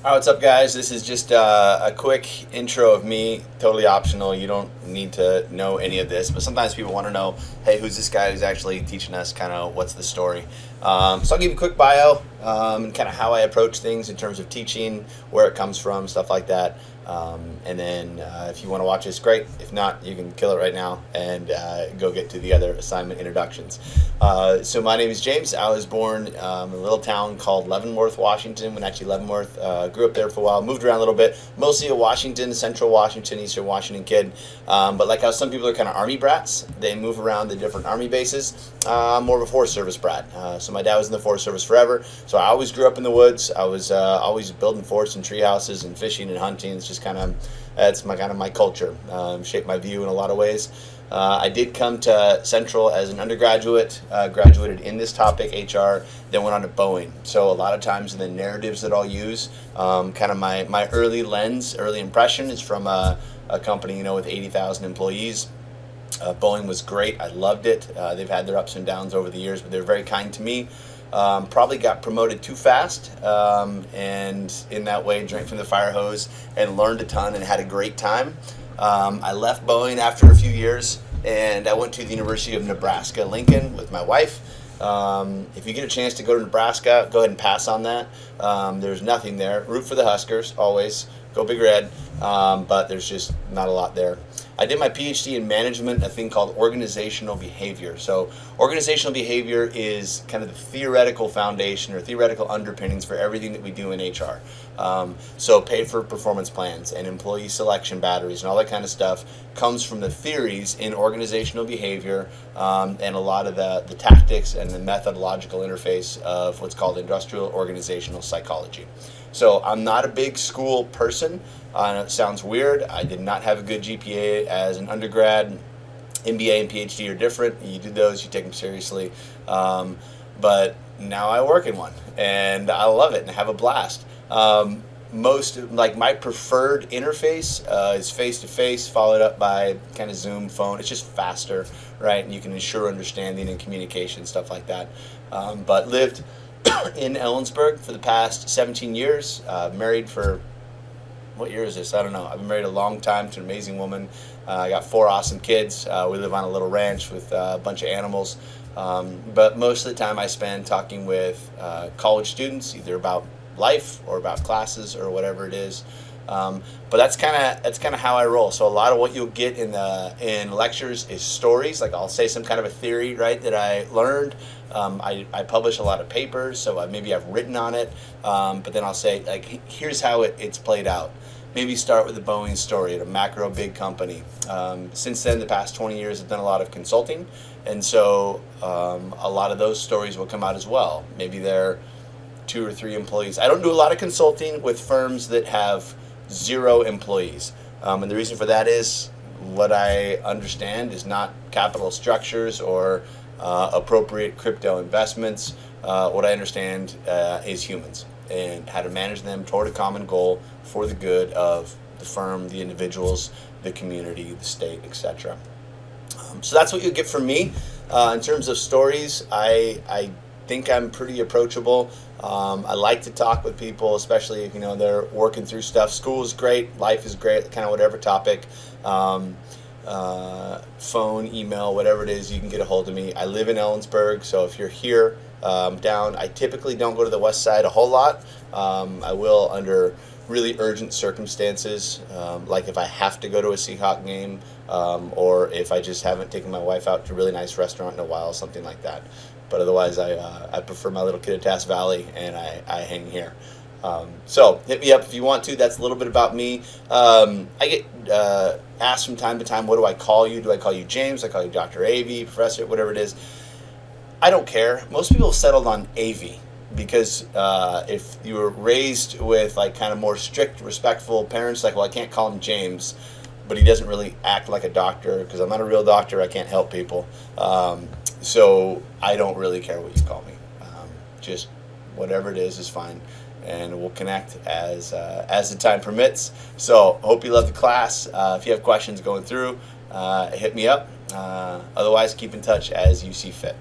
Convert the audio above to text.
All right, what's up, guys? This is just a quick intro of me, totally optional. You don't need to know any of this, but sometimes people want to know, hey, who's this guy who's actually teaching us, kind of what's the story? So I'll give you a quick bio and kind of how I approach things in terms of teaching, where it comes from, stuff like that. And then if you want to watch this, great. If not, you can kill it right now and go get to the other assignment introductions. So my name is James. I was born in a little town called Leavenworth, Washington. When actually Leavenworth, grew up there for a while, moved around a little bit, mostly a Washington, central Washington, eastern Washington kid. But like how some people are kind of Army brats, they move around the different Army bases. I'm more of a Forest Service brat. So my dad was in the Forest Service forever. So I always grew up in the woods. I was always building forts and tree houses and fishing and hunting. It's just that's my culture. Shaped my view in a lot of ways. I did come to Central as an undergraduate, graduated in this topic, HR, then went on to Boeing. So a lot of times in the narratives that I'll use, my early impression is from a company, with 80,000 employees. Boeing was great. I loved it. They've had their ups and downs over the years, but they're very kind to me. Probably got promoted too fast, and in that way drank from the fire hose and learned a ton and had a great time. I left Boeing after a few years and I went to the University of Nebraska, Lincoln with my wife. If you get a chance to go to Nebraska, go ahead and pass on that. There's nothing there. Root for the Huskers, always. Go Big Red, but there's just not a lot there. I did my PhD in management, a thing called organizational behavior. So organizational behavior is kind of the theoretical foundation or theoretical underpinnings for everything that we do in HR. So pay for performance plans and employee selection batteries and all that kind of stuff comes from the theories in organizational behavior and a lot of the tactics and the methodological interface of what's called industrial organizational psychology. So I'm not a big school person. It sounds weird. I did not have a good GPA as an undergrad. MBA and PhD are different. You do those, you take them seriously. But now I work in one, and I love it and I have a blast. My preferred interface is face-to-face, followed up by kind of Zoom phone. It's just faster, right? And you can ensure understanding and communication, stuff like that. But lived in Ellensburg for the past 17 years. Married for, what year is this? I don't know. I've been married a long time to an amazing woman. I got 4 awesome kids. We live on a little ranch with a bunch of animals. But most of the time I spend talking with college students, either about life or about classes or whatever it is. But that's kind of how I roll. So a lot of what you'll get in lectures is stories. Like I'll say some kind of a theory, right, that I learned. I publish a lot of papers, so maybe I've written on it. But then I'll say, like, here's how it's played out. Maybe start with the Boeing story at a macro big company. Since then, the past 20 years, I've done a lot of consulting. And so a lot of those stories will come out as well. Maybe they're 2 or 3 employees. I don't do a lot of consulting with firms that have 0 employees. And the reason for that is what I understand is not capital structures or appropriate crypto investments. What I understand is humans and how to manage them toward a common goal for the good of the firm, the individuals, the community, the state, etc. So that's what you'll get from me. In terms of stories, I think I'm pretty approachable. I like to talk with people, especially if they're working through stuff. School is great, life is great, kind of whatever topic. Phone, email, whatever it is, you can get a hold of me. I live in Ellensburg, so if you're here down, I typically don't go to the west side a whole lot. I will under really urgent circumstances, like if I have to go to a Seahawk game, or if I just haven't taken my wife out to a really nice restaurant in a while, something like that. But otherwise, I prefer my little kid at Tass Valley, and I hang here. So hit me up if you want to. That's a little bit about me. I get asked from time to time, what do I call you? Do I call you James? I call you Dr. Avey, Professor, whatever it is. I don't care. Most people settled on Avey because if you were raised with like kind of more strict, respectful parents, like, well, I can't call him James, but he doesn't really act like a doctor because I'm not a real doctor. I can't help people. So I don't really care what you call me. Just whatever it is fine. And we'll connect as the time permits. So hope you love the class. If you have questions going through, hit me up. Otherwise, keep in touch as you see fit.